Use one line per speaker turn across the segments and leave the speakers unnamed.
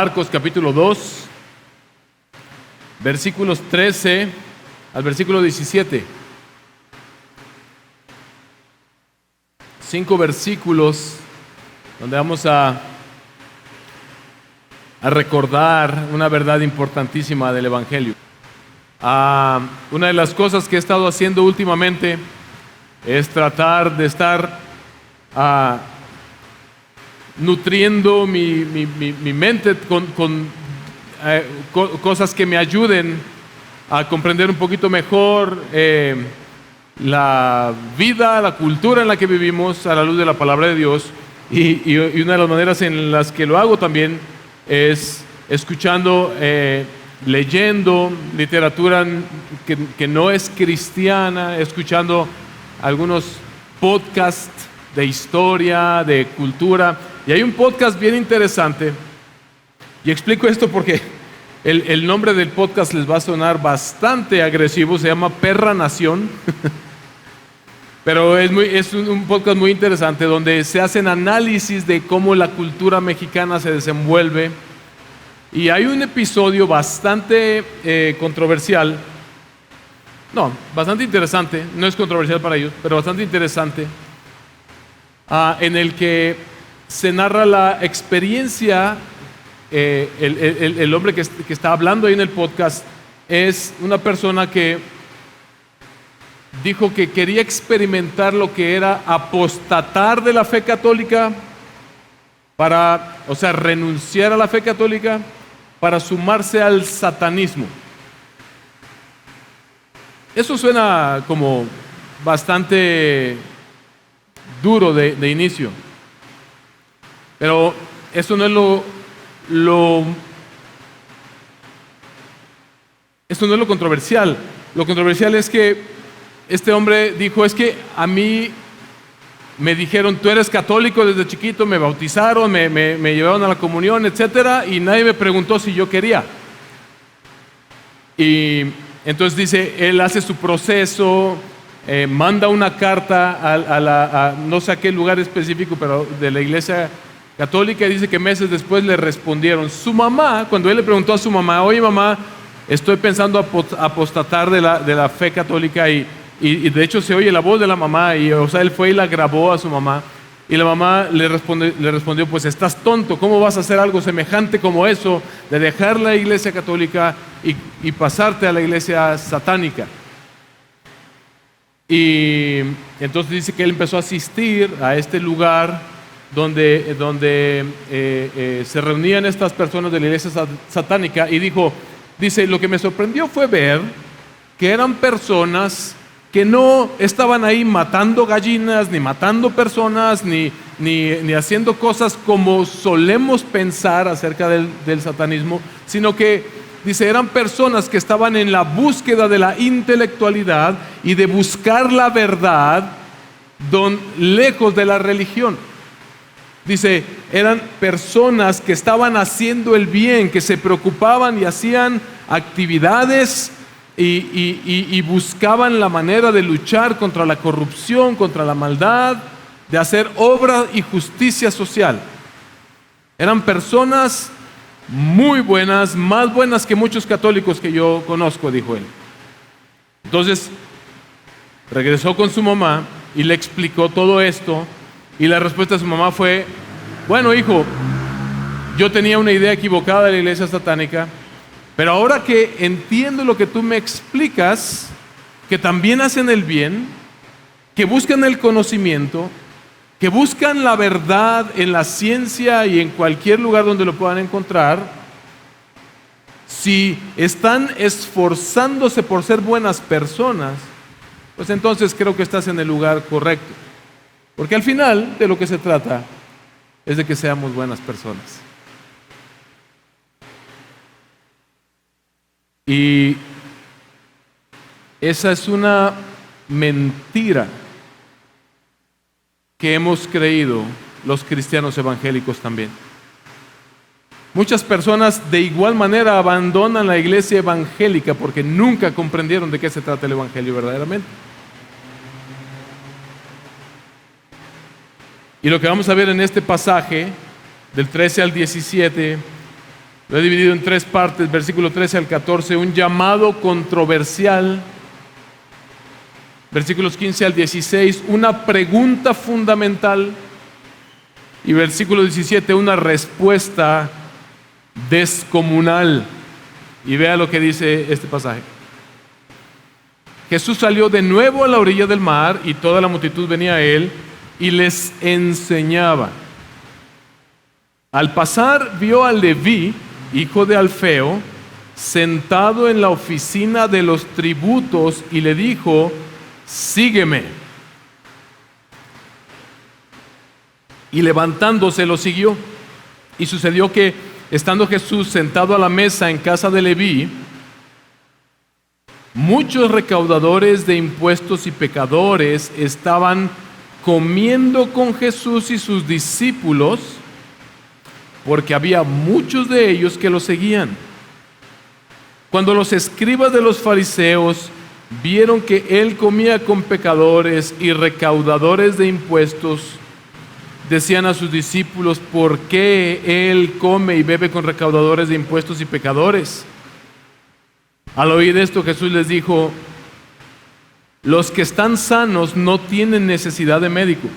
Marcos capítulo 2, versículos 13 al versículo 17. 5 versículos donde vamos a recordar una verdad importantísima del Evangelio. Una de las cosas que he estado haciendo últimamente es tratar de estar nutriendo mi mente con cosas que me ayuden a comprender un poquito mejor la vida, la cultura en la que vivimos a la luz de la palabra de Dios. Y una de las maneras en las que lo hago también es escuchando, leyendo literatura que no es cristiana, escuchando algunos podcasts de historia, de cultura. Y hay un podcast bien interesante, y explico esto porque el nombre del podcast les va a sonar bastante agresivo, se llama Perra Nación. Pero es un podcast muy interesante donde se hacen análisis de cómo la cultura mexicana se desenvuelve. Y hay un episodio bastante controversial, bastante interesante, no es controversial para ellos, pero bastante interesante, en el que se narra la experiencia. El hombre que está hablando ahí en el podcast es una persona que dijo que quería experimentar lo que era apostatar de la fe católica renunciar a la fe católica para sumarse al satanismo. Eso suena como bastante duro de inicio, pero eso no es esto no es lo controversial. Lo controversial es que este hombre dijo, es que a mí me dijeron, tú eres católico desde chiquito, me bautizaron, me llevaron a la comunión, etcétera, y nadie me preguntó si yo quería. Y entonces dice, él hace su proceso, manda una carta a no sé a qué lugar específico, pero de la iglesia católica, y dice que meses después le respondieron. Su mamá, cuando él le preguntó a su mamá, oye mamá, estoy pensando apostatar de la fe católica, y de hecho se oye la voz de la mamá, él fue y la grabó a su mamá, y la mamá le respondió, pues estás tonto, ¿cómo vas a hacer algo semejante como eso, de dejar la iglesia católica y pasarte a la iglesia satánica? Y entonces dice que él empezó a asistir a este lugar donde se reunían estas personas de la iglesia satánica, y dice, lo que me sorprendió fue ver que eran personas que no estaban ahí matando gallinas, ni matando personas, ni haciendo cosas como solemos pensar acerca del satanismo, sino que, dice, eran personas que estaban en la búsqueda de la intelectualidad y de buscar la verdad lejos de la religión. Dice, eran personas que estaban haciendo el bien, que se preocupaban y hacían actividades y buscaban la manera de luchar contra la corrupción, contra la maldad, de hacer obra y justicia social. Eran personas muy buenas, más buenas que muchos católicos que yo conozco, dijo él. Entonces, regresó con su mamá y le explicó todo esto, y la respuesta de su mamá fue, bueno hijo, yo tenía una idea equivocada de la iglesia satánica, pero ahora que entiendo lo que tú me explicas, que también hacen el bien, que buscan el conocimiento, que buscan la verdad en la ciencia y en cualquier lugar donde lo puedan encontrar, si están esforzándose por ser buenas personas, pues entonces creo que estás en el lugar correcto. Porque al final de lo que se trata es de que seamos buenas personas. Y esa es una mentira que hemos creído los cristianos evangélicos también. Muchas personas de igual manera abandonan la iglesia evangélica porque nunca comprendieron de qué se trata el evangelio verdaderamente. Y lo que vamos a ver en este pasaje, del 13 al 17, Lo he dividido en 3 partes, versículo 13 al 14, un llamado controversial. Versículos 15 al 16, una pregunta fundamental. Y versículo 17, una respuesta descomunal. Y vea lo que dice este pasaje. Jesús salió de nuevo a la orilla del mar y toda la multitud venía a él y les enseñaba. Al pasar vio a Leví, hijo de Alfeo, sentado en la oficina de los tributos y le dijo: sígueme. Y levantándose lo siguió. Y sucedió que, estando Jesús sentado a la mesa en casa de Leví, muchos recaudadores de impuestos y pecadores estaban comiendo con Jesús y sus discípulos, porque había muchos de ellos que lo seguían. Cuando los escribas de los fariseos vieron que él comía con pecadores y recaudadores de impuestos, decían a sus discípulos: ¿por qué él come y bebe con recaudadores de impuestos y pecadores? Al oír esto, Jesús les dijo: los que están sanos no tienen necesidad de médico,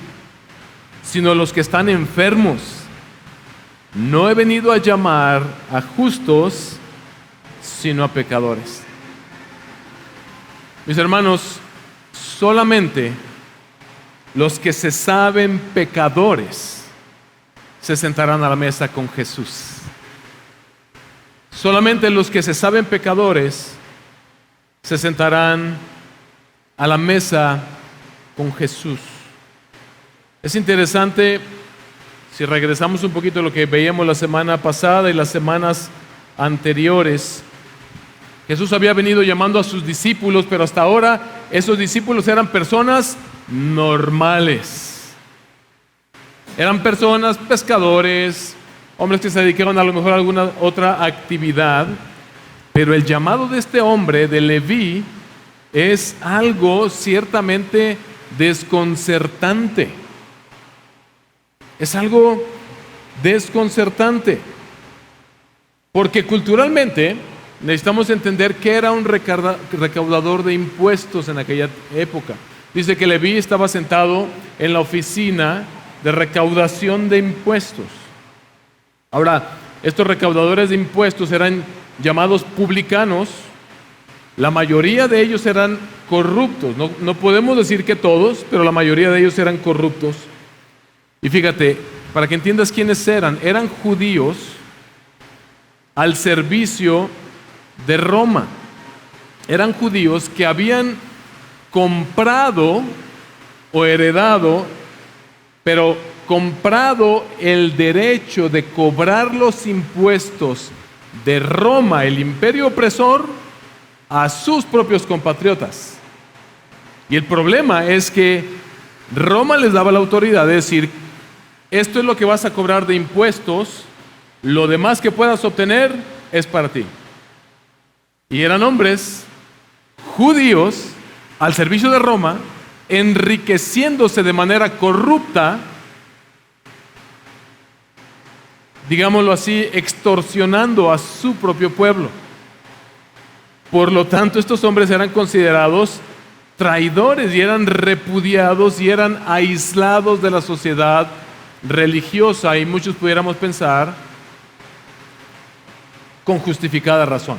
sino los que están enfermos. No he venido a llamar a justos, sino a pecadores. Mis hermanos, solamente los que se saben pecadores se sentarán a la mesa con Jesús. Solamente los que se saben pecadores se sentarán a la mesa con Jesús. Es interesante, si regresamos un poquito a lo que veíamos la semana pasada y las semanas anteriores, Jesús había venido llamando a sus discípulos, pero hasta ahora esos discípulos eran personas normales. Eran personas, pescadores, hombres que se dedicaban a lo mejor a alguna otra actividad, pero el llamado de este hombre, de Leví, es algo ciertamente desconcertante. Es algo desconcertante, porque culturalmente necesitamos entender que era un recaudador de impuestos en aquella época. Dice que Leví estaba sentado en la oficina de recaudación de impuestos. Ahora, estos recaudadores de impuestos eran llamados publicanos. La mayoría de ellos eran corruptos. No podemos decir que todos, pero la mayoría de ellos eran corruptos. Y fíjate, para que entiendas quiénes eran judíos al servicio de Roma. Eran judíos que habían comprado o heredado, pero comprado el derecho de cobrar los impuestos de Roma, el imperio opresor, a sus propios compatriotas. Y el problema es que Roma les daba la autoridad de decir: esto es lo que vas a cobrar de impuestos, lo demás que puedas obtener es para ti. Y eran hombres judíos al servicio de Roma, enriqueciéndose de manera corrupta, digámoslo así, extorsionando a su propio pueblo. Por lo tanto, estos hombres eran considerados traidores y eran repudiados y eran aislados de la sociedad religiosa, y muchos pudiéramos pensar con justificada razón.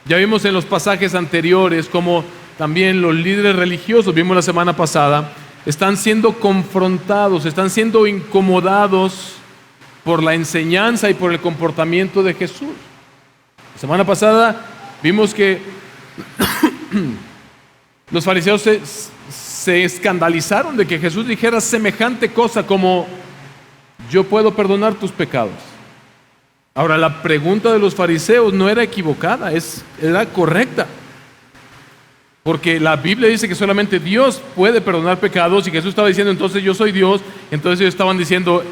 Ya vimos en los pasajes anteriores cómo también los líderes religiosos, vimos la semana pasada, están siendo confrontados, están siendo incomodados por la enseñanza y por el comportamiento de Jesús. La semana pasada vimos que los fariseos se escandalizaron de que Jesús dijera semejante cosa como: yo puedo perdonar tus pecados. Ahora, la pregunta de los fariseos no era equivocada, era correcta. Porque la Biblia dice que solamente Dios puede perdonar pecados, y Jesús estaba diciendo: entonces yo soy Dios. Entonces ellos estaban diciendo: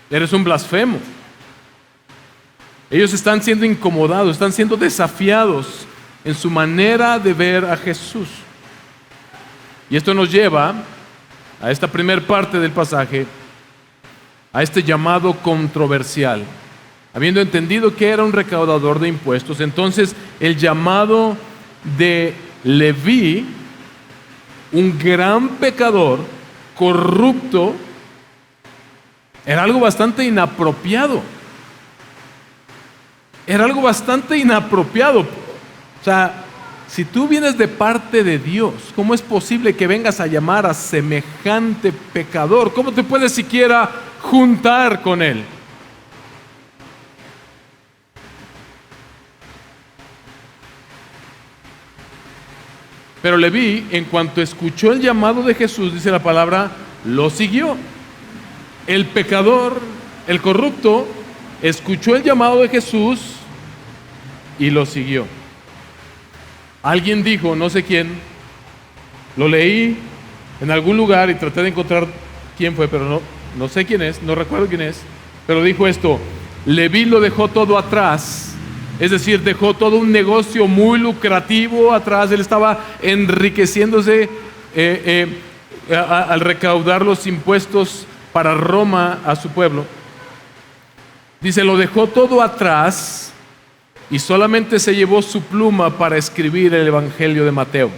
eres un blasfemo. Ellos están siendo incomodados, están siendo desafiados en su manera de ver a Jesús. Y esto nos lleva a esta primera parte del pasaje, a este llamado controversial. habiendo entendido que era un recaudador de impuestos. Entonces el llamado de Leví, un gran pecador, corrupto, era algo bastante inapropiado. Era algo bastante inapropiado. O sea, si tú vienes de parte de Dios, ¿cómo es posible que vengas a llamar a semejante pecador? ¿Cómo te puedes siquiera juntar con él? Pero Leví, en cuanto escuchó el llamado de Jesús, dice la palabra, lo siguió. El pecador, el corrupto, escuchó el llamado de Jesús y lo siguió. Alguien dijo, no sé quién, lo leí en algún lugar y traté de encontrar quién fue, pero no sé quién es, no recuerdo quién es, pero dijo esto: Leví lo dejó todo atrás. Es decir, dejó todo un negocio muy lucrativo atrás. Él estaba enriqueciéndose al recaudar los impuestos para Roma a su pueblo. Dice, lo dejó todo atrás y solamente se llevó su pluma para escribir el Evangelio de Mateo.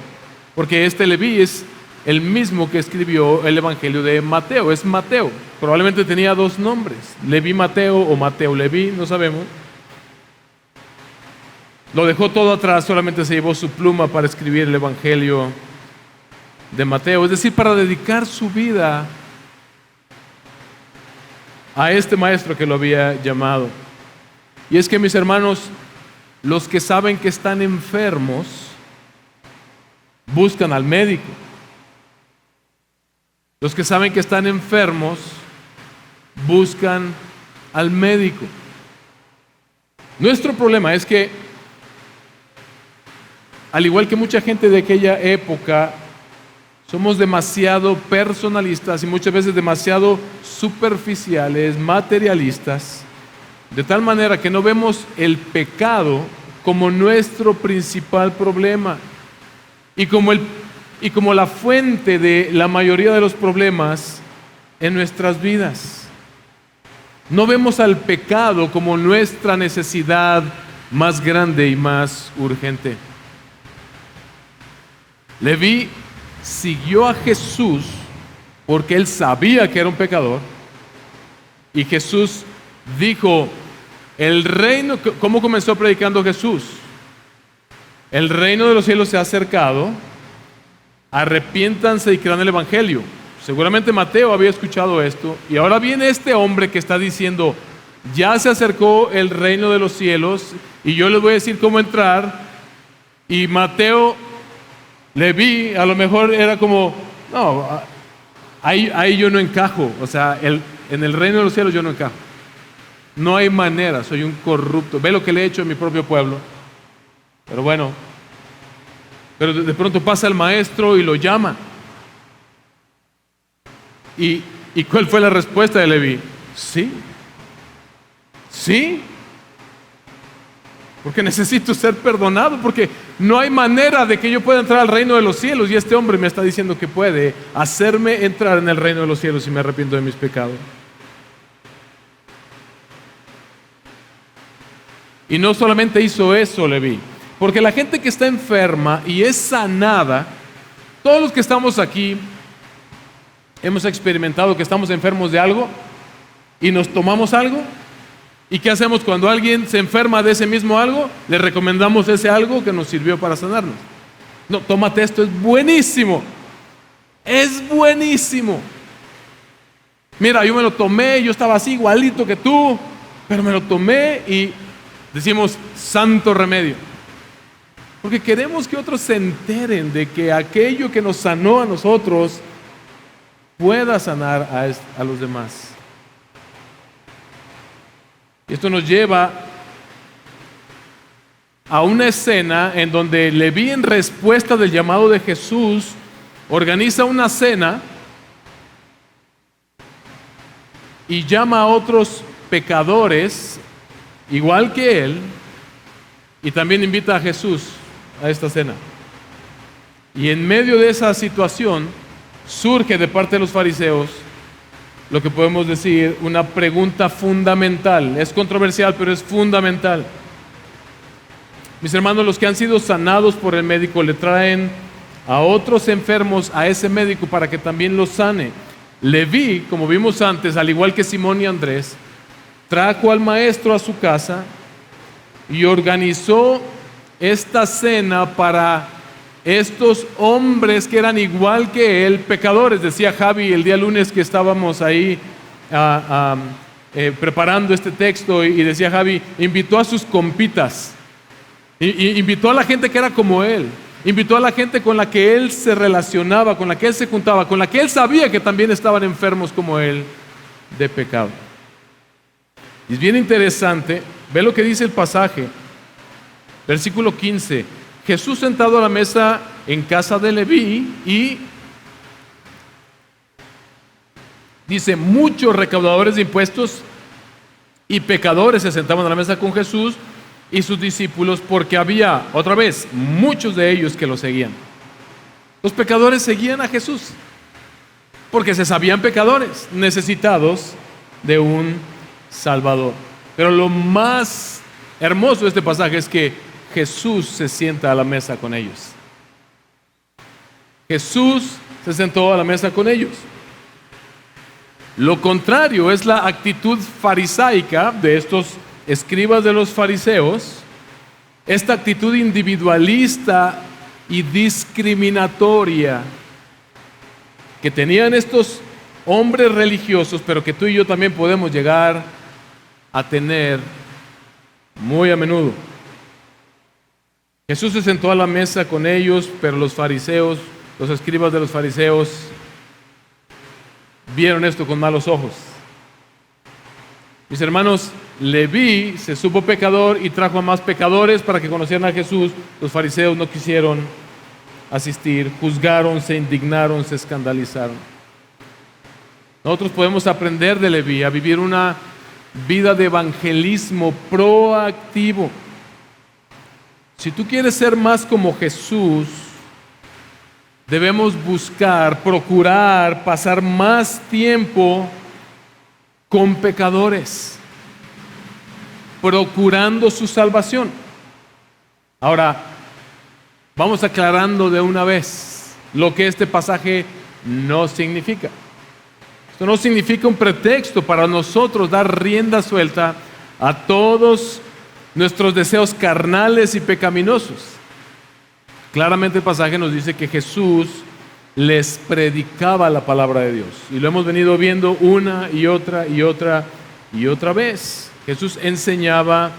Porque este Leví es el mismo que escribió el Evangelio de Mateo. Es Mateo. Probablemente tenía dos nombres, Leví Mateo o Mateo Leví, no sabemos. Lo dejó todo atrás, solamente se llevó su pluma para escribir el Evangelio de Mateo, es decir, para dedicar su vida a este maestro que lo había llamado. Y es que, mis hermanos, los que saben que están enfermos buscan al médico. Los que saben que están enfermos buscan al médico. Nuestro problema es que, al igual que mucha gente de aquella época, somos demasiado personalistas y muchas veces demasiado superficiales, materialistas, de tal manera que no vemos el pecado como nuestro principal problema y como la fuente de la mayoría de los problemas en nuestras vidas. No vemos al pecado como nuestra necesidad más grande y más urgente. Leví siguió a Jesús porque él sabía que era un pecador, y Jesús dijo, el reino, ¿cómo comenzó predicando Jesús? El reino de los cielos se ha acercado, arrepiéntanse y crean el Evangelio. Seguramente Mateo había escuchado esto, y ahora viene este hombre que está diciendo, ya se acercó el reino de los cielos, y yo les voy a decir cómo entrar. Y Mateo, Leví, a lo mejor era como, no, ahí yo no encajo, o sea, en el reino de los cielos yo no encajo. No hay manera, soy un corrupto. Ve lo que le he hecho en mi propio pueblo. Pero bueno, pero de pronto pasa el maestro y lo llama. ¿Y cuál fue la respuesta de Leví? Sí, porque necesito ser perdonado, porque no hay manera de que yo pueda entrar al reino de los cielos, y este hombre me está diciendo que puede hacerme entrar en el reino de los cielos si me arrepiento de mis pecados. Y no solamente hizo eso Leví, porque la gente que está enferma y es sanada, todos los que estamos aquí hemos experimentado que estamos enfermos de algo y nos tomamos algo. ¿Y qué hacemos cuando alguien se enferma de ese mismo algo? Le recomendamos ese algo que nos sirvió para sanarnos. No, tómate esto, es buenísimo. Es buenísimo. Mira, yo me lo tomé, yo estaba así igualito que tú, pero me lo tomé y decimos, santo remedio. Porque queremos que otros se enteren de que aquello que nos sanó a nosotros pueda sanar a los demás. Y esto nos lleva a una escena en donde Leví, en respuesta del llamado de Jesús, organiza una cena y llama a otros pecadores igual que él, y también invita a Jesús a esta cena. Y en medio de esa situación surge de parte de los fariseos lo que podemos decir, una pregunta fundamental. Es controversial, pero es fundamental. Mis hermanos, los que han sido sanados por el médico le traen a otros enfermos a ese médico para que también los sane. Leví, como vimos antes, al igual que Simón y Andrés, trajo al maestro a su casa y organizó esta cena para estos hombres que eran igual que él, pecadores. Decía Javi el día lunes que estábamos ahí preparando este texto, y decía Javi, invitó a sus compitas, y invitó a la gente que era como él, invitó a la gente con la que él se relacionaba, con la que él se juntaba, con la que él sabía que también estaban enfermos como él de pecado. Y es bien interesante, ve lo que dice el pasaje, versículo 15. Jesús sentado a la mesa en casa de Leví, y dice, muchos recaudadores de impuestos y pecadores se sentaban a la mesa con Jesús y sus discípulos, porque había, otra vez, muchos de ellos que lo seguían. Los pecadores seguían a Jesús porque se sabían pecadores, necesitados de un Salvador. Pero lo más hermoso de este pasaje es que Jesús se sienta a la mesa con ellos. Jesús se sentó a la mesa con ellos. Lo contrario es la actitud farisaica de estos escribas de los fariseos, esta actitud individualista y discriminatoria que tenían estos hombres religiosos, pero que tú y yo también podemos llegar a tener muy a menudo. Jesús se sentó a la mesa con ellos, pero los fariseos, los escribas de los fariseos, vieron esto con malos ojos. Mis hermanos, Leví se supo pecador y trajo a más pecadores para que conocieran a Jesús. Los fariseos no quisieron asistir, juzgaron, se indignaron, se escandalizaron. Nosotros podemos aprender de Leví a vivir una vida de evangelismo proactivo. Si tú quieres ser más como Jesús, debemos buscar, procurar pasar más tiempo con pecadores, procurando su salvación. Ahora, vamos aclarando de una vez lo que este pasaje no significa. Esto no significa un pretexto para nosotros dar rienda suelta a todos nuestros deseos carnales y pecaminosos. Claramente el pasaje nos dice que Jesús les predicaba la palabra de Dios, y lo hemos venido viendo una y otra y otra y otra vez. Jesús enseñaba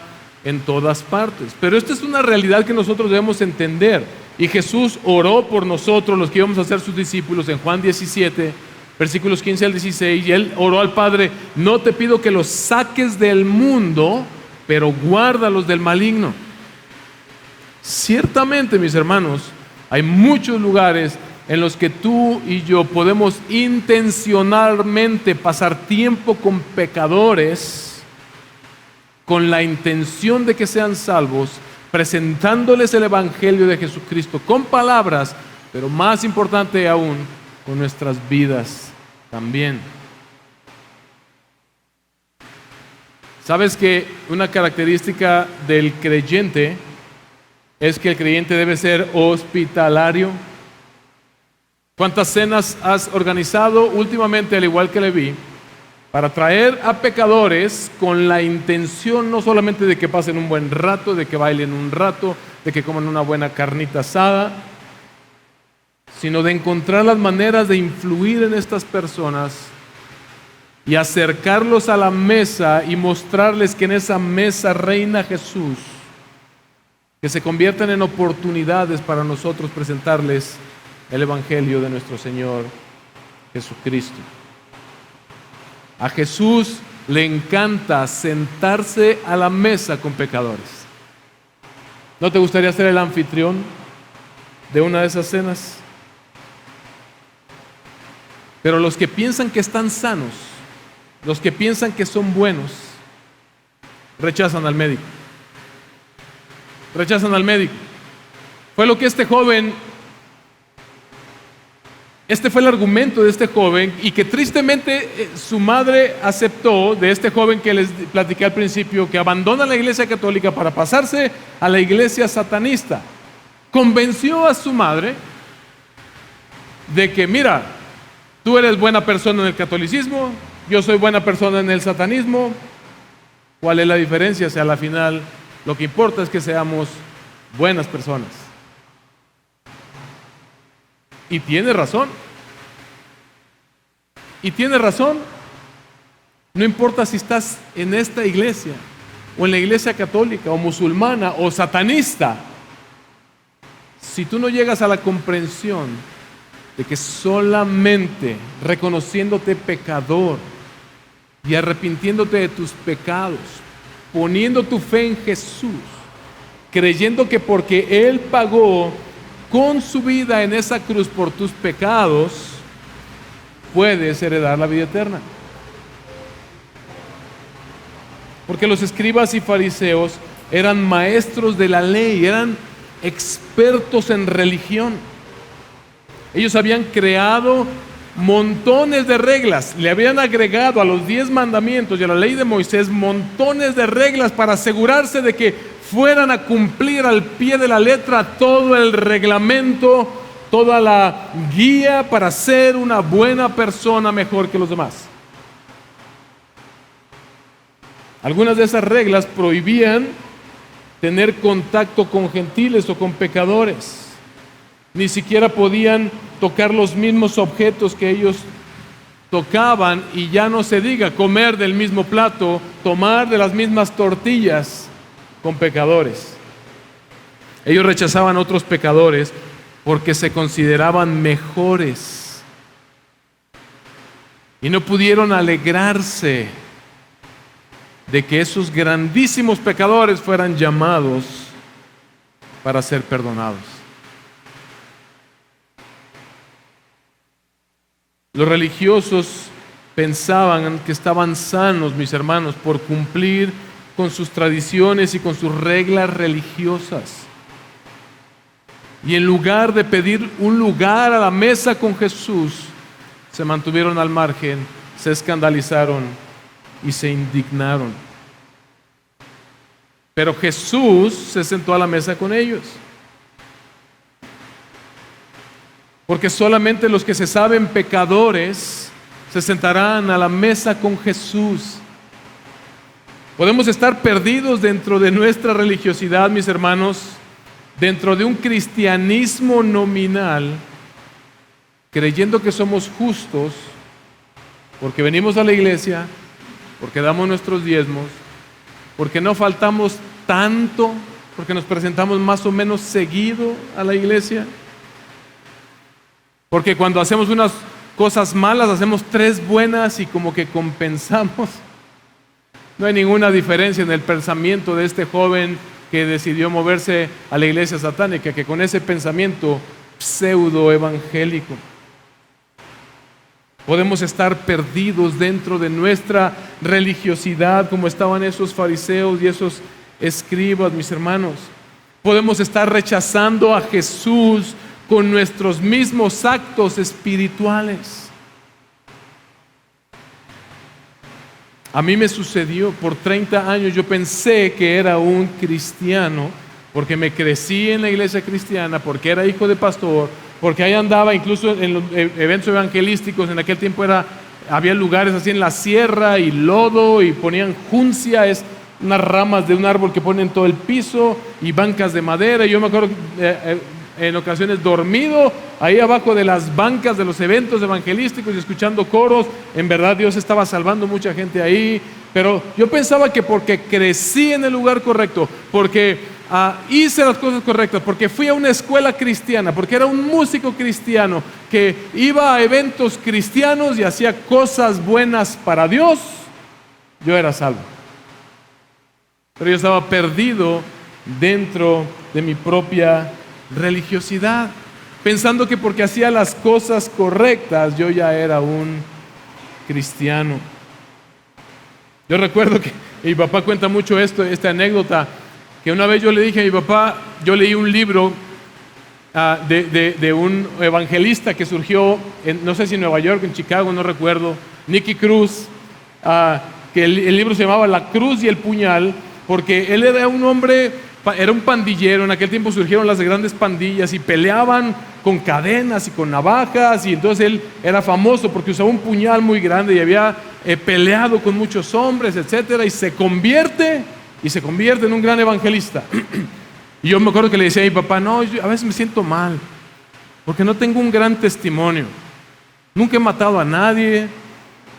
en todas partes, pero esta es una realidad que nosotros debemos entender, y Jesús oró por nosotros, los que íbamos a ser sus discípulos, en Juan 17, versículos 15 al 16, y él oró al Padre: no te pido que los saques del mundo, pero guárdalos del maligno. Ciertamente, mis hermanos, hay muchos lugares en los que tú y yo podemos intencionalmente pasar tiempo con pecadores con la intención de que sean salvos, presentándoles el Evangelio de Jesucristo con palabras, pero más importante aún, con nuestras vidas también. ¿Sabes que una característica del creyente es que el creyente debe ser hospitalario? ¿Cuántas cenas has organizado últimamente, al igual que Leví, para traer a pecadores con la intención no solamente de que pasen un buen rato, de que bailen un rato, de que coman una buena carnita asada, sino de encontrar las maneras de influir en estas personas y acercarlos a la mesa y mostrarles que en esa mesa reina Jesús, que se conviertan en oportunidades para nosotros presentarles el Evangelio de nuestro Señor Jesucristo? A Jesús le encanta sentarse a la mesa con pecadores. ¿No te gustaría ser el anfitrión de una de esas cenas? Pero los que piensan que están sanos, los que piensan que son buenos, rechazan al médico. Rechazan al médico. Fue lo que este joven Este fue el argumento de este joven y que tristemente su madre aceptó, de este joven que les platiqué al principio, que abandona la iglesia católica para pasarse a la iglesia satanista. Convenció a su madre de que, mira, tú eres buena persona en el catolicismo, yo soy buena persona en el satanismo. ¿Cuál es la diferencia? O sea, a la final lo que importa es que seamos buenas personas. Y tiene razón. Y tiene razón. No importa si estás en esta iglesia, o en la iglesia católica, o musulmana, o satanista. Si tú no llegas a la comprensión de que solamente reconociéndote pecador y arrepintiéndote de tus pecados, poniendo tu fe en Jesús, creyendo que porque Él pagó con su vida en esa cruz por tus pecados, puedes heredar la vida eterna. Porque los escribas y fariseos eran maestros de la ley, eran expertos en religión. Ellos habían creado montones de reglas, le habían agregado a los 10 mandamientos y a la ley de Moisés montones de reglas para asegurarse de que fueran a cumplir al pie de la letra todo el reglamento, toda la guía para ser una buena persona mejor que los demás. Algunas de esas reglas prohibían tener contacto con gentiles o con pecadores. Ni siquiera podían tocar los mismos objetos que ellos tocaban, y ya no se diga comer del mismo plato, tomar de las mismas tortillas con pecadores. Ellos rechazaban a otros pecadores porque se consideraban mejores y no pudieron alegrarse de que esos grandísimos pecadores fueran llamados para ser perdonados. Los religiosos pensaban que estaban sanos, mis hermanos, por cumplir con sus tradiciones y con sus reglas religiosas. Y en lugar de pedir un lugar a la mesa con Jesús, se mantuvieron al margen, se escandalizaron y se indignaron. Pero Jesús se sentó a la mesa con ellos. Porque solamente los que se saben pecadores se sentarán a la mesa con Jesús. Podemos estar perdidos dentro de nuestra religiosidad, mis hermanos, dentro de un cristianismo nominal, creyendo que somos justos porque venimos a la iglesia, porque damos nuestros diezmos, porque no faltamos tanto, porque nos presentamos más o menos seguido a la iglesia, porque cuando hacemos unas cosas malas hacemos 3 buenas y como que compensamos. No hay ninguna diferencia en el pensamiento de este joven que decidió moverse a la iglesia satánica, que con ese pensamiento pseudo evangélico. Podemos estar perdidos dentro de nuestra religiosidad como estaban esos fariseos y esos escribas, mis hermanos. Podemos estar rechazando a Jesús con nuestros mismos actos espirituales. A mí me sucedió por 30 años, yo pensé que era un cristiano porque me crecí en la iglesia cristiana, porque era hijo de pastor, porque ahí andaba incluso en los eventos evangelísticos. En aquel tiempo había lugares así en la sierra y lodo y ponían juncia, es unas ramas de un árbol que ponen todo el piso, y bancas de madera. Y yo me acuerdo en ocasiones dormido ahí abajo de las bancas de los eventos evangelísticos y escuchando coros. En verdad Dios estaba salvando mucha gente ahí, pero yo pensaba que porque crecí en el lugar correcto, porque hice las cosas correctas, porque fui a una escuela cristiana, porque era un músico cristiano que iba a eventos cristianos y hacía cosas buenas para Dios, yo era salvo. Pero yo estaba perdido dentro de mi propia religiosidad, pensando que porque hacía las cosas correctas yo ya era un cristiano. Yo recuerdo que mi papá cuenta mucho esta anécdota, que una vez yo le dije a mi papá, yo leí un libro de un evangelista que surgió, no sé si en Nueva York, en Chicago, no recuerdo, Nicky Cruz, que el libro se llamaba La Cruz y el Puñal, porque él era un hombre, era un pandillero. En aquel tiempo surgieron las grandes pandillas y peleaban con cadenas y con navajas, y entonces él era famoso porque usaba un puñal muy grande y había peleado con muchos hombres, etcétera, y se convierte en un gran evangelista. Y yo me acuerdo que le decía a mi papá, no, yo a veces me siento mal porque no tengo un gran testimonio. Nunca he matado a nadie,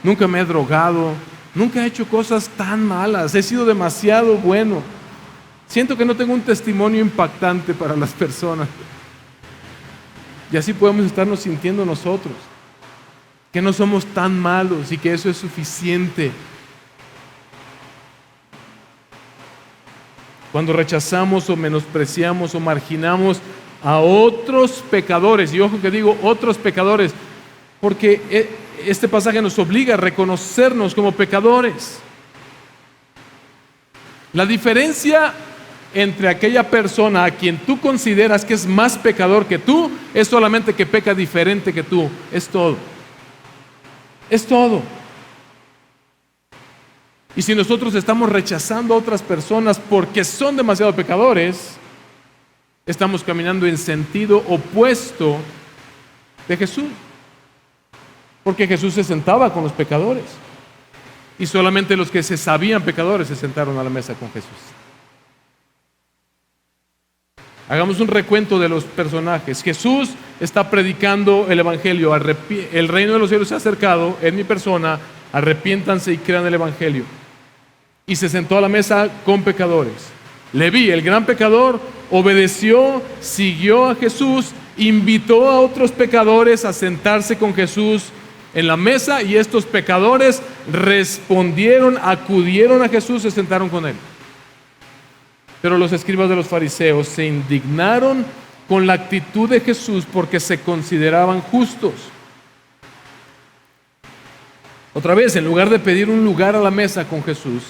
nunca me he drogado, nunca he hecho cosas tan malas, he sido demasiado bueno. Siento que no tengo un testimonio impactante para las personas. Y así podemos estarnos sintiendo nosotros, que no somos tan malos y que eso es suficiente. Cuando rechazamos o menospreciamos o marginamos a otros pecadores, y ojo que digo otros pecadores, porque este pasaje nos obliga a reconocernos como pecadores. La diferencia entre aquella persona a quien tú consideras que es más pecador que tú es solamente que peca diferente que tú. Es todo. Es todo. Y si nosotros estamos rechazando a otras personas porque son demasiado pecadores, estamos caminando en sentido opuesto de Jesús. Porque Jesús se sentaba con los pecadores. Y solamente los que se sabían pecadores se sentaron a la mesa con Jesús. Hagamos un recuento de los personajes. Jesús está predicando el Evangelio. El reino de los cielos se ha acercado en mi persona. Arrepiéntanse y crean el Evangelio. Y se sentó a la mesa con pecadores. Leví, el gran pecador, obedeció, siguió a Jesús, invitó a otros pecadores a sentarse con Jesús en la mesa, y estos pecadores respondieron, acudieron a Jesús, se sentaron con él. Pero los escribas de los fariseos se indignaron con la actitud de Jesús porque se consideraban justos. Otra vez, en lugar de pedir un lugar a la mesa con Jesús,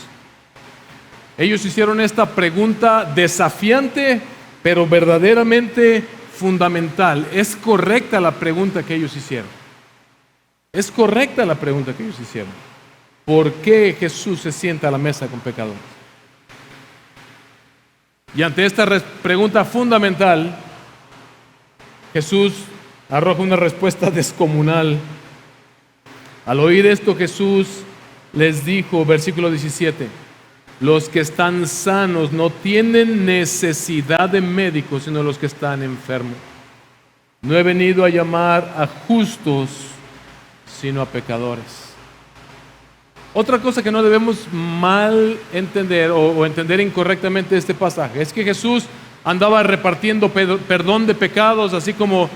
ellos hicieron esta pregunta desafiante, pero verdaderamente fundamental. Es correcta la pregunta que ellos hicieron. Es correcta la pregunta que ellos hicieron. ¿Por qué Jesús se sienta a la mesa con pecadores? Y ante esta pregunta fundamental, Jesús arroja una respuesta descomunal. Al oír esto, Jesús les dijo, versículo 17, los que están sanos no tienen necesidad de médicos, sino los que están enfermos. No he venido a llamar a justos, sino a pecadores. Otra cosa que no debemos mal entender o entender incorrectamente este pasaje es que Jesús andaba repartiendo perdón de pecados, así como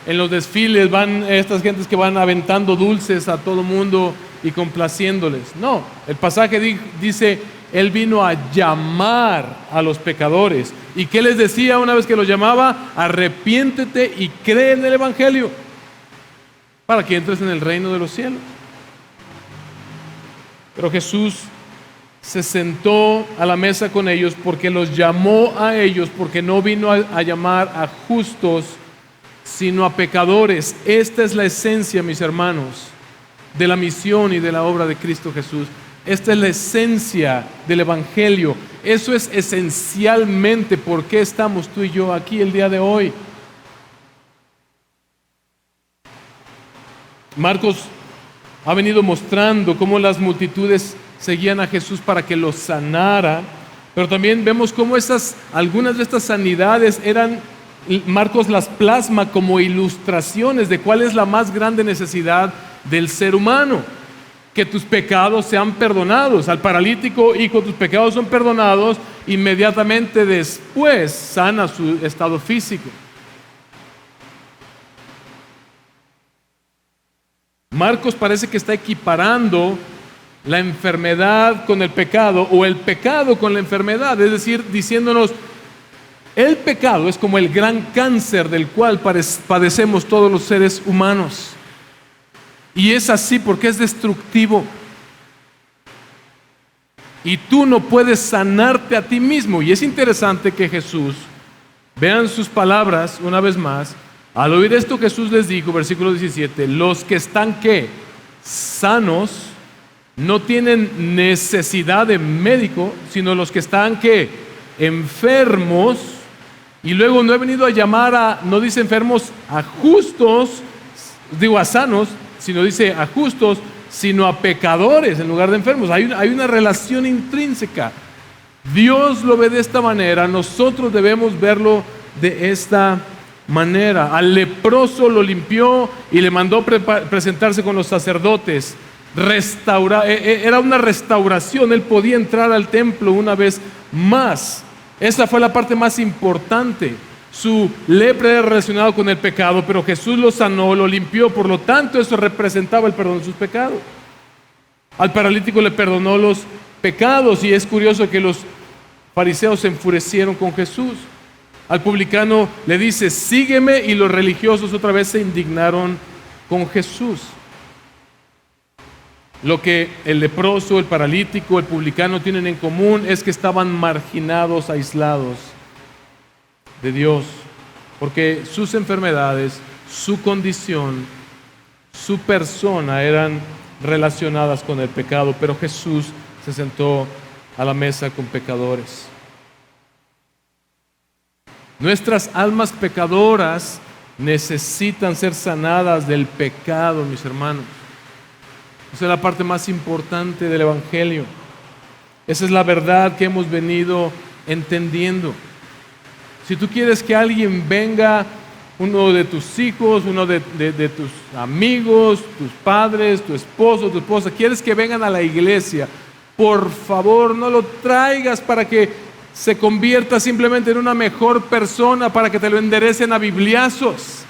en los desfiles van estas gentes que van aventando dulces a todo mundo y complaciéndoles. No, el pasaje dice, Él vino a llamar a los pecadores. ¿Y qué les decía una vez que los llamaba? Arrepiéntete y cree en el Evangelio para que entres en el reino de los cielos. Pero Jesús se sentó a la mesa con ellos porque los llamó a ellos, porque no vino a llamar a justos, sino a pecadores. Esta es la esencia, mis hermanos, de la misión y de la obra de Cristo Jesús. Esta es la esencia del Evangelio. Eso es esencialmente por qué estamos tú y yo aquí el día de hoy. Marcos ha venido mostrando cómo las multitudes seguían a Jesús para que los sanara, pero también vemos cómo algunas de estas sanidades Marcos las plasma como ilustraciones de cuál es la más grande necesidad del ser humano: que tus pecados sean perdonados. Al paralítico, hijo, tus pecados son perdonados. Inmediatamente después sana su estado físico. Marcos parece que está equiparando la enfermedad con el pecado, o el pecado con la enfermedad, es decir, diciéndonos, el pecado es como el gran cáncer del cual padecemos todos los seres humanos. Y es así porque es destructivo. Y tú no puedes sanarte a ti mismo. Y es interesante que Jesús Vean sus palabras una vez más. Al oír esto Jesús les dijo, versículo 17, los que están ¿qué? Sanos no tienen necesidad de médico, sino los que están ¿qué? Enfermos. Y luego no he venido a llamar no dice enfermos a justos, digo a sanos, sino dice a justos, sino a pecadores en lugar de enfermos. Hay una relación intrínseca. Dios lo ve de esta manera, nosotros debemos verlo de esta manera. Al leproso lo limpió y le mandó presentarse con los sacerdotes. Era una restauración, él podía entrar al templo una vez más. Esa fue la parte más importante. Su lepra era relacionada con el pecado, pero Jesús lo sanó, lo limpió, por lo tanto eso representaba el perdón de sus pecados. Al paralítico le perdonó los pecados, y es curioso que los fariseos se enfurecieron con Jesús. Al publicano le dice, sígueme, y los religiosos otra vez se indignaron con Jesús. Lo que el leproso, el paralítico, el publicano tienen en común es que estaban marginados, aislados de Dios, porque sus enfermedades, su condición, su persona eran relacionadas con el pecado, pero Jesús se sentó a la mesa con pecadores. Nuestras almas pecadoras necesitan ser sanadas del pecado, mis hermanos. Esa es la parte más importante del Evangelio. Esa es la verdad que hemos venido entendiendo. Si tú quieres que alguien venga, uno de tus hijos, uno de tus amigos, tus padres, tu esposo, tu esposa, quieres que vengan a la iglesia, por favor no lo traigas para que se convierta simplemente en una mejor persona, para que te lo enderecen a bibliazos,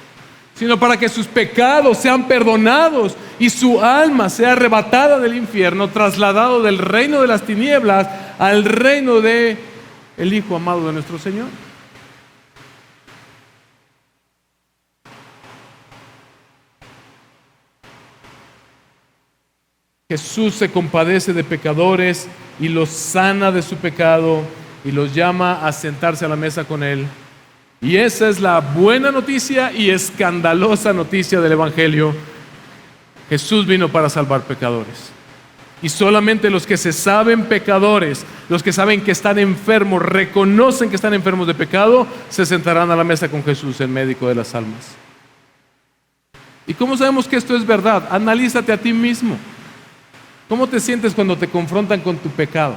sino para que sus pecados sean perdonados y su alma sea arrebatada del infierno, trasladado del reino de las tinieblas al reino de el Hijo amado de nuestro Señor. Jesús se compadece de pecadores y los sana de su pecado y los llama a sentarse a la mesa con Él. Y esa es la buena noticia y escandalosa noticia del Evangelio. Jesús vino para salvar pecadores. Y solamente los que se saben pecadores, los que saben que están enfermos, reconocen que están enfermos de pecado, se sentarán a la mesa con Jesús, el médico de las almas. ¿Y cómo sabemos que esto es verdad? Analízate a ti mismo. ¿Cómo te sientes cuando te confrontan con tu pecado?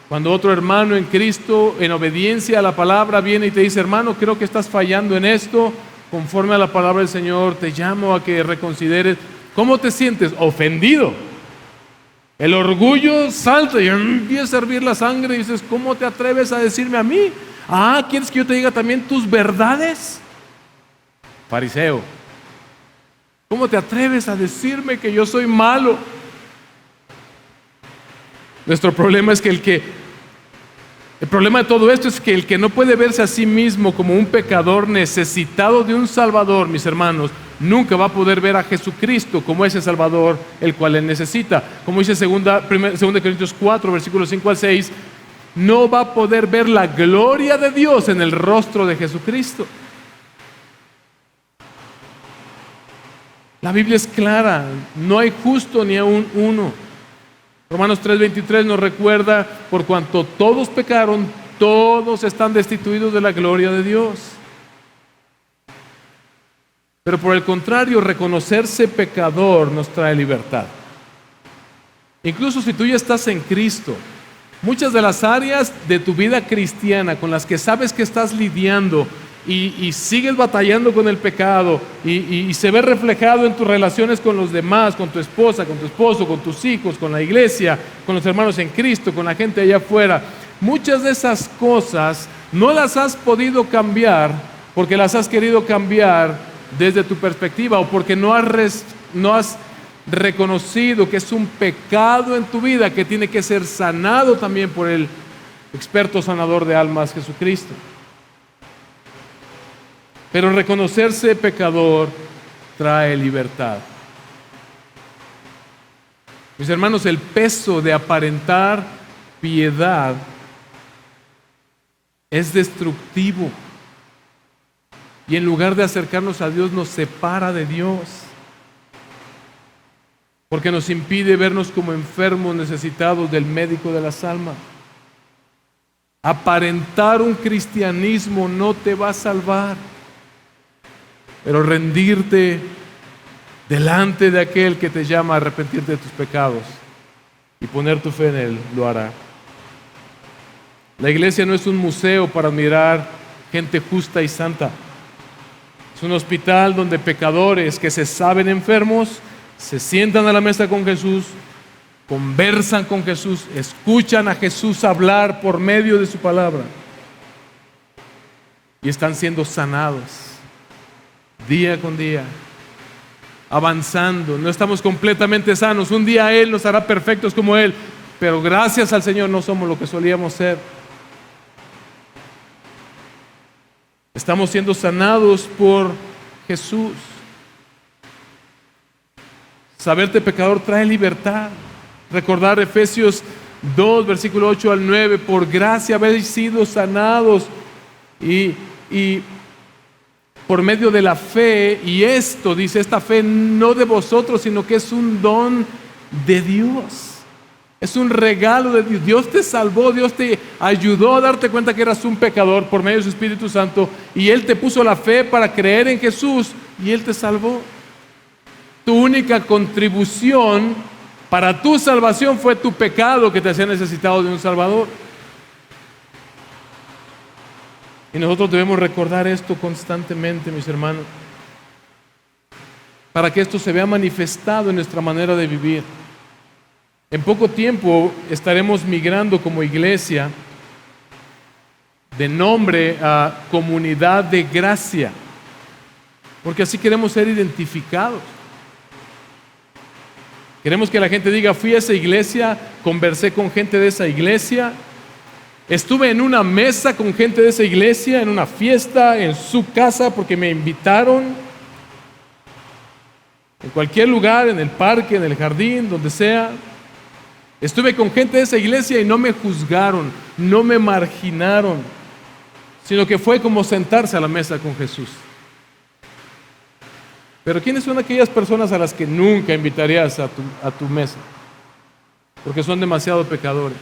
Cuando otro hermano en Cristo, en obediencia a la palabra, viene y te dice, hermano, creo que estás fallando en esto, conforme a la palabra del Señor, te llamo a que reconsideres. ¿Cómo te sientes? Ofendido. El orgullo salta y empieza a hervir la sangre y dices, ¿cómo te atreves a decirme a mí? ¿Quieres que yo te diga también tus verdades? Fariseo. ¿Cómo te atreves a decirme que yo soy malo? Nuestro problema es que el problema de todo esto es que el que no puede verse a sí mismo como un pecador necesitado de un Salvador, mis hermanos, nunca va a poder ver a Jesucristo como ese Salvador el cual él necesita. Como dice 2 Corintios 4, versículos 5 al 6, no va a poder ver la gloria de Dios en el rostro de Jesucristo. La Biblia es clara, no hay justo ni aún uno. Romanos 3:23 nos recuerda, por cuanto todos pecaron, todos están destituidos de la gloria de Dios. Pero por el contrario, reconocerse pecador nos trae libertad. Incluso si tú ya estás en Cristo, muchas de las áreas de tu vida cristiana con las que sabes que estás lidiando y sigues batallando con el pecado y se ve reflejado en tus relaciones con los demás, con tu esposa, con tu esposo, con tus hijos, con la iglesia, con los hermanos en Cristo, con la gente allá afuera. Muchas de esas cosas no las has podido cambiar porque las has querido cambiar desde tu perspectiva o porque no has reconocido que es un pecado en tu vida que tiene que ser sanado también por el experto sanador de almas, Jesucristo. Pero reconocerse pecador trae libertad. Mis hermanos, el peso de aparentar piedad es destructivo. Y en lugar de acercarnos a Dios, nos separa de Dios. Porque nos impide vernos como enfermos necesitados del médico de las almas. Aparentar un cristianismo no te va a salvar. Pero rendirte delante de aquel que te llama a arrepentirte de tus pecados y poner tu fe en Él, lo hará. La iglesia no es un museo para admirar gente justa y santa. Es un hospital donde pecadores que se saben enfermos se sientan a la mesa con Jesús, conversan con Jesús, escuchan a Jesús hablar por medio de su palabra y están siendo sanados día con día, avanzando. No estamos completamente sanos. Un día Él nos hará perfectos como Él, pero gracias al Señor no somos lo que solíamos ser. Estamos siendo sanados por Jesús. Saberte pecador trae libertad. Recordar Efesios 2, versículo 8 al 9, por gracia habéis sido sanados y por medio de la fe, y esto, dice, esta fe no de vosotros, sino que es un don de Dios. Es un regalo de Dios. Dios te salvó, Dios te ayudó a darte cuenta que eras un pecador por medio de su Espíritu Santo, y Él te puso la fe para creer en Jesús y Él te salvó. Tu única contribución para tu salvación fue tu pecado que te hacía necesitado de un Salvador. Y nosotros debemos recordar esto constantemente, mis hermanos, para que esto se vea manifestado en nuestra manera de vivir. En poco tiempo estaremos migrando como iglesia de nombre a Comunidad de Gracia, porque así queremos ser identificados. Queremos que la gente diga, fui a esa iglesia, conversé con gente de esa iglesia, estuve en una mesa con gente de esa iglesia, en una fiesta, en su casa, porque me invitaron. En cualquier lugar, en el parque, en el jardín, donde sea. Estuve con gente de esa iglesia y no me juzgaron, no me marginaron, sino que fue como sentarse a la mesa con Jesús. Pero ¿quiénes son aquellas personas a las que nunca invitarías a tu mesa? Porque son demasiado pecadores.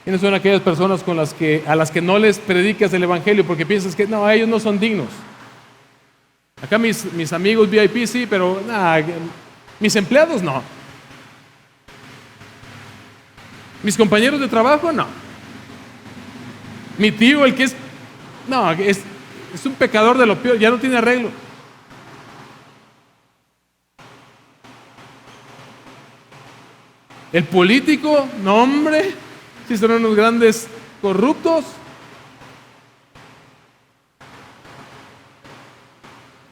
¿Quiénes son aquellas personas a las que no les predicas el evangelio porque piensas que no, ellos no son dignos? Acá mis amigos VIP sí, pero mis empleados no. Mis compañeros de trabajo no. Mi tío, el que es un pecador de lo peor, ya no tiene arreglo. El político, no hombre, si son unos grandes corruptos.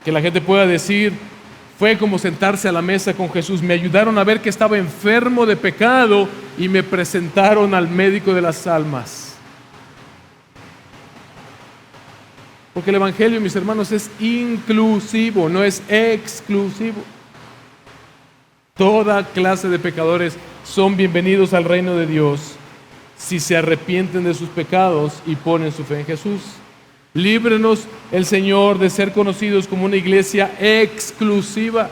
Que la gente pueda decir, fue como sentarse a la mesa con Jesús. Me ayudaron a ver que estaba enfermo de pecado y me presentaron al médico de las almas. Porque el evangelio, mis hermanos, es inclusivo, no es exclusivo. Toda clase de pecadores son bienvenidos al reino de Dios si se arrepienten de sus pecados y ponen su fe en Jesús. Líbrenos el Señor de ser conocidos como una iglesia exclusiva,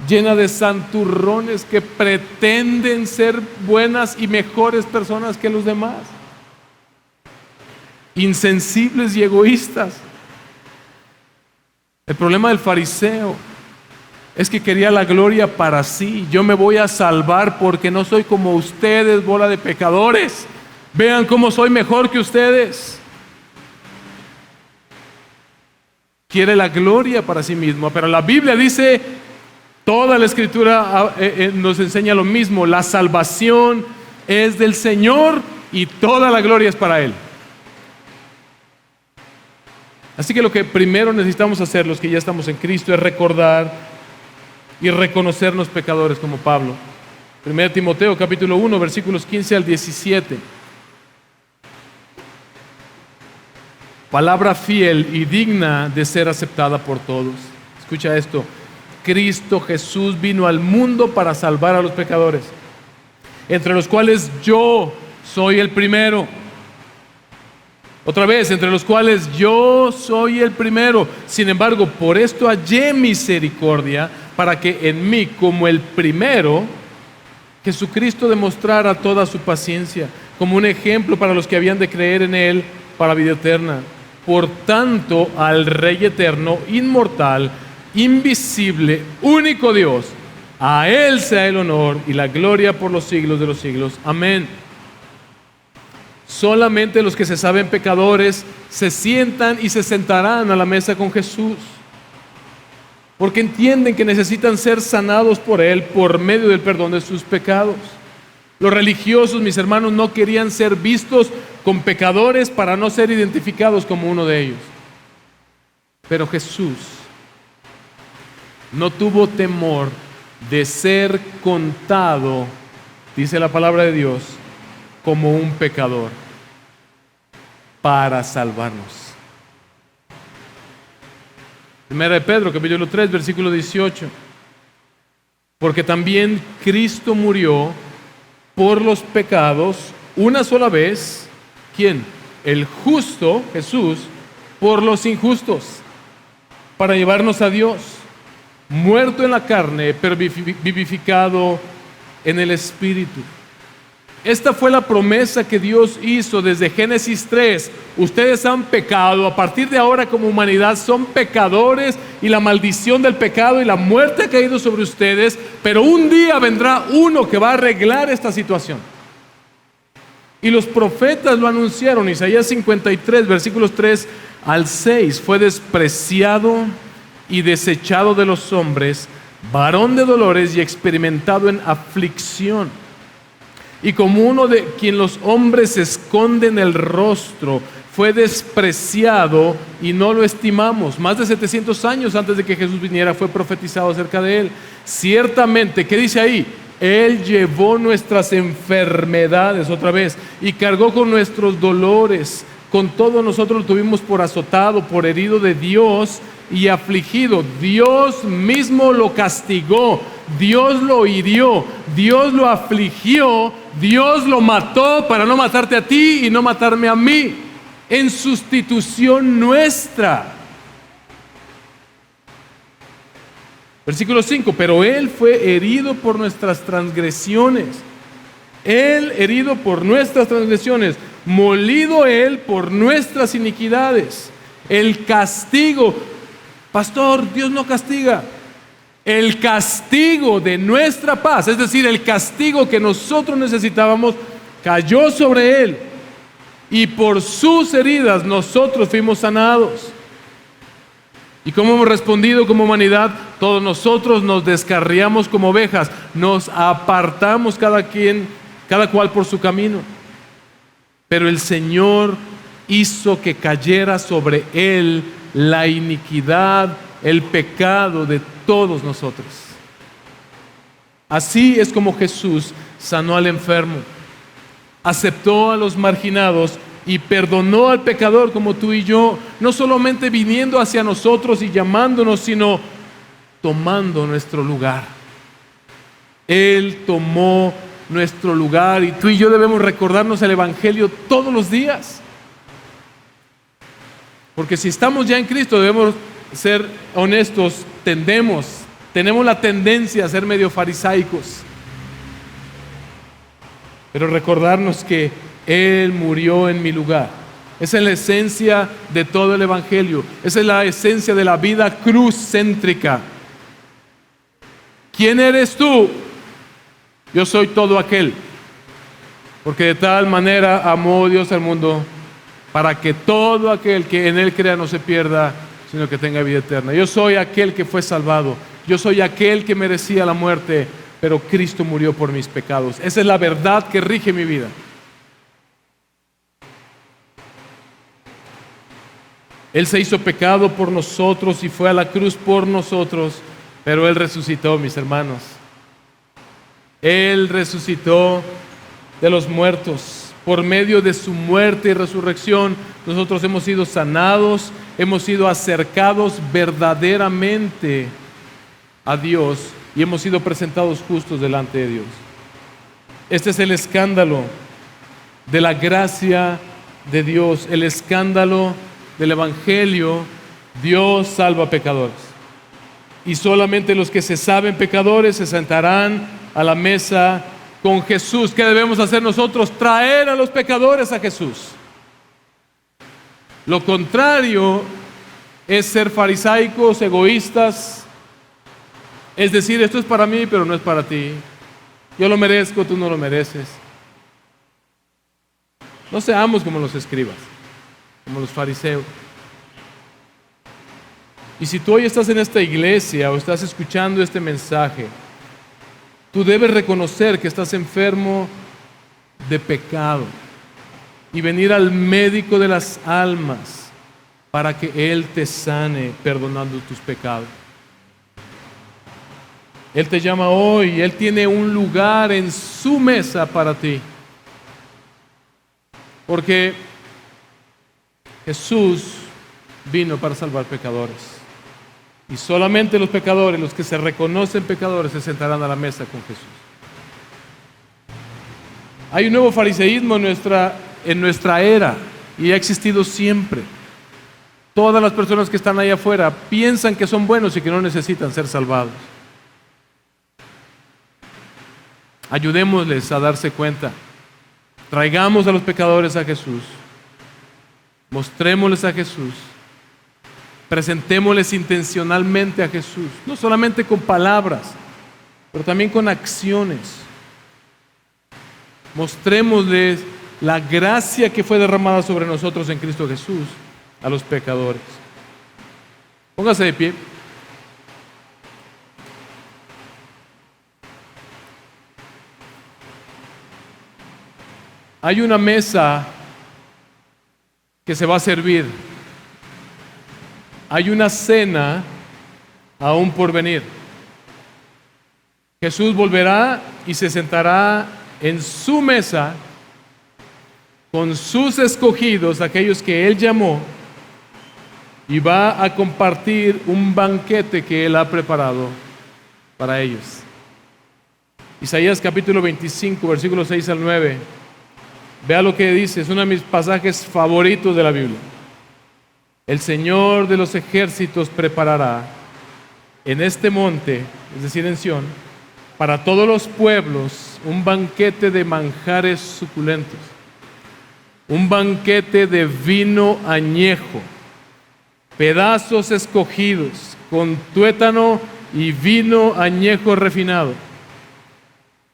llena de santurrones que pretenden ser buenas y mejores personas que los demás, insensibles y egoístas. El problema del fariseo es que quería la gloria para sí. Yo me voy a salvar porque no soy como ustedes, bola de pecadores. Vean cómo soy mejor que ustedes. Quiere la gloria para sí mismo, pero la Biblia dice, toda la Escritura nos enseña lo mismo. La salvación es del Señor y toda la gloria es para Él. Así que lo que primero necesitamos hacer, los que ya estamos en Cristo, es recordar y reconocernos pecadores como Pablo. 1 Timoteo capítulo 1, versículos 15 al 17. Palabra fiel y digna de ser aceptada por todos. Escucha esto. Cristo Jesús vino al mundo para salvar a los pecadores, entre los cuales yo soy el primero. Otra vez, entre los cuales yo soy el primero. Sin embargo, por esto hallé misericordia, para que en mí, como el primero, Jesucristo demostrara toda su paciencia, como un ejemplo para los que habían de creer en Él para vida eterna. Por tanto, al Rey eterno, inmortal, invisible, único Dios, a Él sea el honor y la gloria por los siglos de los siglos. Amén. Solamente los que se saben pecadores se sientan y se sentarán a la mesa con Jesús, porque entienden que necesitan ser sanados por Él por medio del perdón de sus pecados. Los religiosos, mis hermanos, no querían ser vistos con pecadores para no ser identificados como uno de ellos. Pero Jesús no tuvo temor de ser contado, dice la palabra de Dios, como un pecador para salvarnos. Primera de Pedro, capítulo 3, versículo 18. Porque también Cristo murió por los pecados una sola vez. ¿Quién? El justo, Jesús, por los injustos, para llevarnos a Dios, muerto en la carne, pero vivificado en el Espíritu. Esta fue la promesa que Dios hizo desde Génesis 3. Ustedes han pecado, a partir de ahora como humanidad son pecadores y la maldición del pecado y la muerte ha caído sobre ustedes, pero un día vendrá uno que va a arreglar esta situación. Y los profetas lo anunciaron. Isaías 53, versículos 3 al 6. Fue despreciado y desechado de los hombres, varón de dolores y experimentado en aflicción, y como uno de quien los hombres esconden el rostro. Fue despreciado y no lo estimamos. Más de 700 años antes de que Jesús viniera fue profetizado acerca de Él. Ciertamente, ¿qué dice ahí? Él llevó nuestras enfermedades, otra vez, y cargó con nuestros dolores. Con todo nosotros lo tuvimos por azotado, por herido de Dios y afligido. Dios mismo lo castigó, Dios lo hirió, Dios lo afligió, Dios lo mató para no matarte a ti y no matarme a mí, en sustitución nuestra. Versículo 5, pero Él fue herido por nuestras transgresiones. Él herido por nuestras transgresiones, molido Él por nuestras iniquidades. El castigo, pastor, Dios no castiga. El castigo de nuestra paz, es decir, el castigo que nosotros necesitábamos, cayó sobre Él. Y por sus heridas nosotros fuimos sanados. ¿Y cómo hemos respondido como humanidad? Todos nosotros nos descarriamos como ovejas, nos apartamos cada cual por su camino. Pero el Señor hizo que cayera sobre Él la iniquidad, el pecado de todos nosotros. Así es como Jesús sanó al enfermo, aceptó a los marginados y perdonó al pecador como tú y yo, no solamente viniendo hacia nosotros y llamándonos, sino tomando nuestro lugar. Él tomó nuestro lugar y tú y yo debemos recordarnos el Evangelio todos los días. Porque si estamos ya en Cristo, debemos ser honestos, tenemos la tendencia a ser medio farisaicos. Pero recordarnos que Él murió en mi lugar. Esa es la esencia de todo el Evangelio. Esa es la esencia de la vida cruz-céntrica. ¿Quién eres tú? Yo soy todo aquel. Porque de tal manera amó Dios al mundo, para que todo aquel que en Él crea no se pierda, sino que tenga vida eterna. Yo soy aquel que fue salvado. Yo soy aquel que merecía la muerte, pero Cristo murió por mis pecados. Esa es la verdad que rige mi vida. Él se hizo pecado por nosotros y fue a la cruz por nosotros, pero Él resucitó, mis hermanos. Él resucitó de los muertos. Por medio de su muerte y resurrección, nosotros hemos sido sanados, hemos sido acercados verdaderamente a Dios y hemos sido presentados justos delante de Dios. Este es el escándalo de la gracia de Dios, el escándalo del Evangelio. Dios salva pecadores. Y solamente los que se saben pecadores se sentarán a la mesa con Jesús. ¿Qué debemos hacer nosotros? Traer a los pecadores a Jesús. Lo contrario es ser farisaicos, egoístas. Es decir, esto es para mí, pero no es para ti. Yo lo merezco, tú no lo mereces. No seamos como los escribas, como los fariseos. Y si tú hoy estás en esta iglesia o estás escuchando este mensaje, tú debes reconocer que estás enfermo de pecado y venir al médico de las almas para que Él te sane perdonando tus pecados. Él te llama hoy, Él tiene un lugar en su mesa para ti. Porque Jesús vino para salvar pecadores. Y solamente los pecadores, los que se reconocen pecadores, se sentarán a la mesa con Jesús. Hay un nuevo fariseísmo en nuestra era y ha existido siempre. Todas las personas que están allá afuera piensan que son buenos y que no necesitan ser salvados. Ayudémosles a darse cuenta. Traigamos a los pecadores a Jesús. Mostrémosles a Jesús. Presentémosles intencionalmente a Jesús. No solamente con palabras, pero también con acciones. Mostrémosles la gracia que fue derramada sobre nosotros en Cristo Jesús a los pecadores. Póngase de pie. Hay una mesa que se va a servir. Hay una cena aún por venir. Jesús volverá y se sentará en su mesa con sus escogidos, aquellos que Él llamó, y va a compartir un banquete que Él ha preparado para ellos. Isaías capítulo 25, versículos 6 al 9. Vea lo que dice, es uno de mis pasajes favoritos de la Biblia. El Señor de los ejércitos preparará en este monte, es decir, en Sión, para todos los pueblos un banquete de manjares suculentos, un banquete de vino añejo, pedazos escogidos, con tuétano y vino añejo refinado.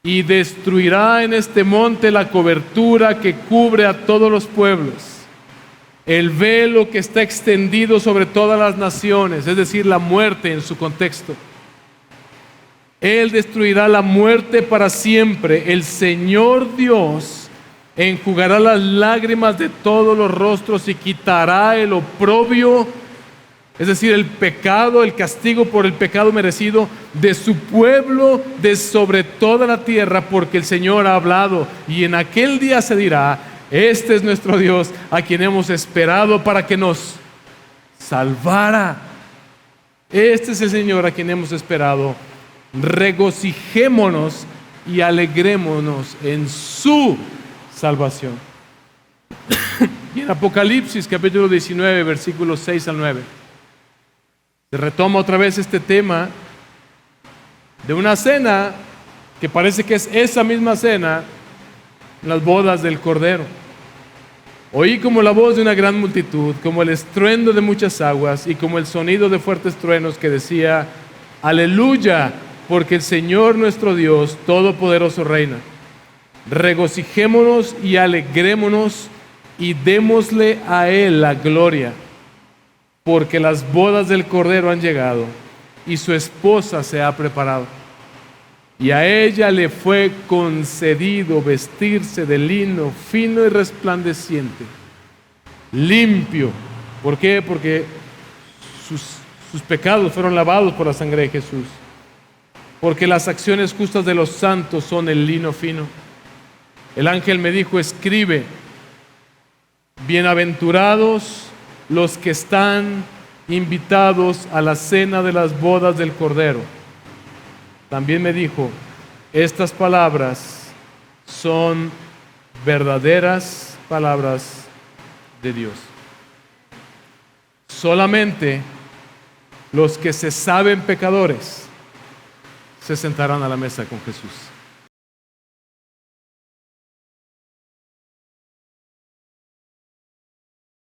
Y destruirá en este monte la cobertura que cubre a todos los pueblos, el velo que está extendido sobre todas las naciones, es decir, la muerte en su contexto. Él destruirá la muerte para siempre. El Señor Dios enjugará las lágrimas de todos los rostros y quitará el oprobio, es decir, el pecado, el castigo por el pecado merecido de su pueblo de sobre toda la tierra, porque el Señor ha hablado. Y en aquel día se dirá: este es nuestro Dios, a quien hemos esperado para que nos salvara. Este es el Señor a quien hemos esperado. Regocijémonos y alegrémonos en su salvación. Y en Apocalipsis capítulo 19, versículos 6 al 9. Se retoma otra vez este tema de una cena que parece que es esa misma cena en las bodas del Cordero. Oí como la voz de una gran multitud, como el estruendo de muchas aguas y como el sonido de fuertes truenos que decía: aleluya, porque el Señor nuestro Dios Todopoderoso reina. Regocijémonos y alegrémonos y démosle a Él la gloria, porque las bodas del Cordero han llegado y su esposa se ha preparado. Y a ella le fue concedido vestirse de lino fino y resplandeciente, limpio. ¿Por qué? Porque sus pecados fueron lavados por la sangre de Jesús. Porque las acciones justas de los santos son el lino fino. El ángel me dijo: escribe, bienaventurados los que están invitados a la cena de las bodas del Cordero. También me dijo: estas palabras son verdaderas palabras de Dios. Solamente los que se saben pecadores se sentarán a la mesa con Jesús.